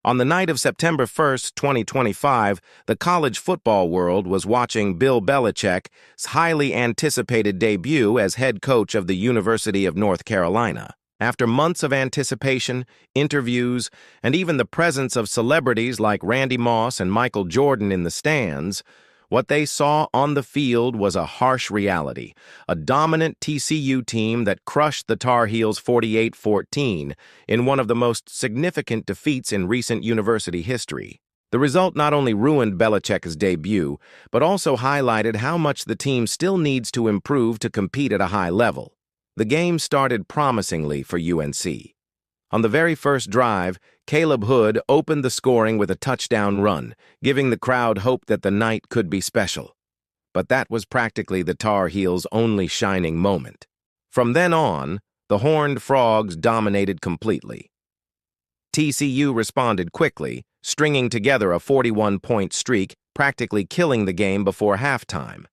On the night of September 1st, 2025, the college football world was watching Bill Belichick's highly anticipated debut as head coach of the University of North Carolina. After months of anticipation, interviews, and even the presence of celebrities like Randy Moss and Michael Jordan in the stands, what they saw on the field was a harsh reality, a dominant TCU team that crushed the Tar Heels 48-14 in one of the most significant defeats in recent university history. The result not only ruined Belichick's debut, but also highlighted how much the team still needs to improve to compete at a high level. The game started promisingly for UNC. On the very first drive, Caleb Hood opened the scoring with a touchdown run, giving the crowd hope that the night could be special. But that was practically the Tar Heels' only shining moment. From then on, the Horned Frogs dominated completely. TCU responded quickly, stringing together a 41-point streak, practically killing the game before halftime.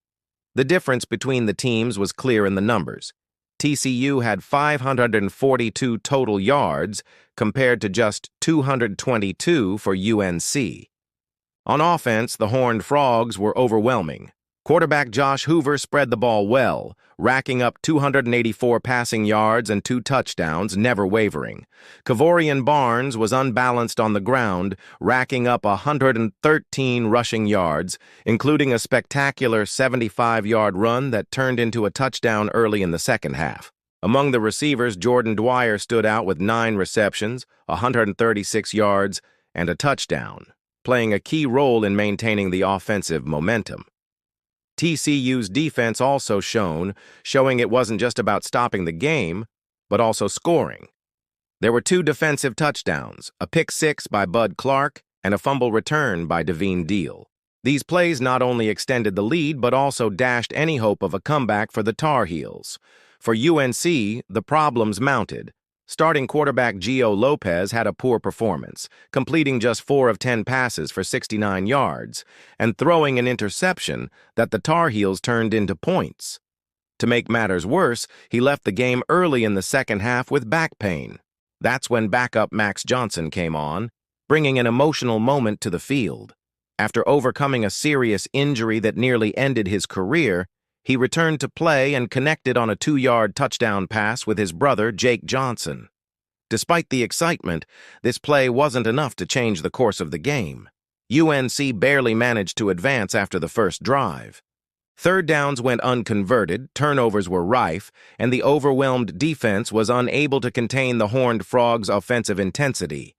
The difference between the teams was clear in the numbers. TCU had 542 total yards compared to just 222 for UNC. On offense, the Horned Frogs were overwhelming. Quarterback Josh Hoover spread the ball well, racking up 284 passing yards and 2 touchdowns, never wavering. Kevorian Barnes was unbalanced on the ground, racking up 113 rushing yards, including a spectacular 75-yard run that turned into a touchdown early in the second half. Among the receivers, Jordan Dwyer stood out with 9 receptions, 136 yards, and a touchdown, playing a key role in maintaining the offensive momentum. TCU's defense also shone, showing it wasn't just about stopping the game, but also scoring. There were 2 defensive touchdowns, a pick six by Bud Clark and a fumble return by Devine Deal. These plays not only extended the lead, but also dashed any hope of a comeback for the Tar Heels. For UNC, the problems mounted. Starting quarterback Gio Lopez had a poor performance, completing just 4 of 10 passes for 69 yards, and throwing an interception that the Tar Heels turned into points. To make matters worse, he left the game early in the second half with back pain. That's when backup Max Johnson came on, bringing an emotional moment to the field. After overcoming a serious injury that nearly ended his career, he returned to play and connected on a 2-yard touchdown pass with his brother, Jake Johnson. Despite the excitement, this play wasn't enough to change the course of the game. UNC barely managed to advance after the first drive. Third downs went unconverted, turnovers were rife, and the overwhelmed defense was unable to contain the Horned Frogs' offensive intensity.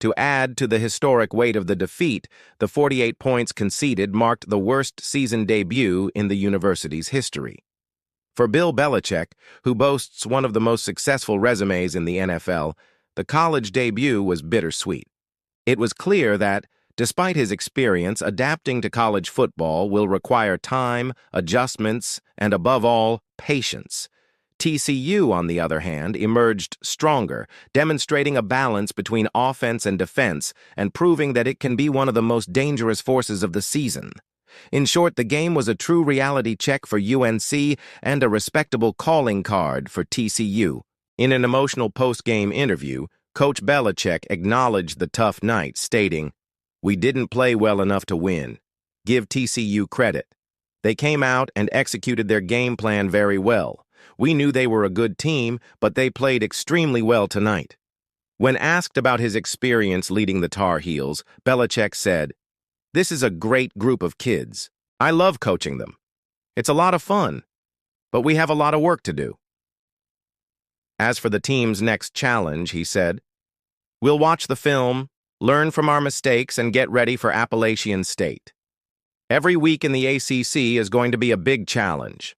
To add to the historic weight of the defeat, the 48 points conceded marked the worst season debut in the university's history. For Bill Belichick, who boasts one of the most successful resumes in the NFL, the college debut was bittersweet. It was clear that, despite his experience, adapting to college football will require time, adjustments, and above all, patience. TCU, on the other hand, emerged stronger, demonstrating a balance between offense and defense and proving that it can be one of the most dangerous forces of the season. In short, the game was a true reality check for UNC and a respectable calling card for TCU. In an emotional post-game interview, Coach Belichick acknowledged the tough night, stating, "We didn't play well enough to win. Give TCU credit. They came out and executed their game plan very well. We knew they were a good team, but they played extremely well tonight." When asked about his experience leading the Tar Heels, Belichick said, "This is a great group of kids. I love coaching them. It's a lot of fun, but we have a lot of work to do." As for the team's next challenge, he said, "We'll watch the film, learn from our mistakes, and get ready for Appalachian State. Every week in the ACC is going to be a big challenge."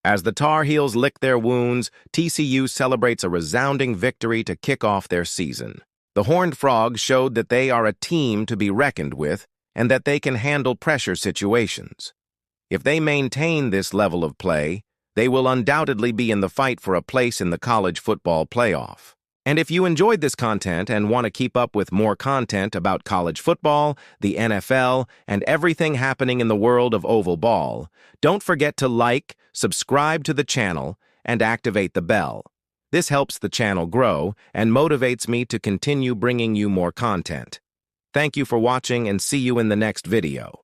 As the Tar Heels lick their wounds, TCU celebrates a resounding victory to kick off their season. The Horned Frogs showed that they are a team to be reckoned with and that they can handle pressure situations. If they maintain this level of play, they will undoubtedly be in the fight for a place in the college football playoff. And if you enjoyed this content and want to keep up with more content about college football, the NFL, and everything happening in the world of oval ball, don't forget to like, subscribe to the channel, and activate the bell. This helps the channel grow and motivates me to continue bringing you more content. Thank you for watching and see you in the next video.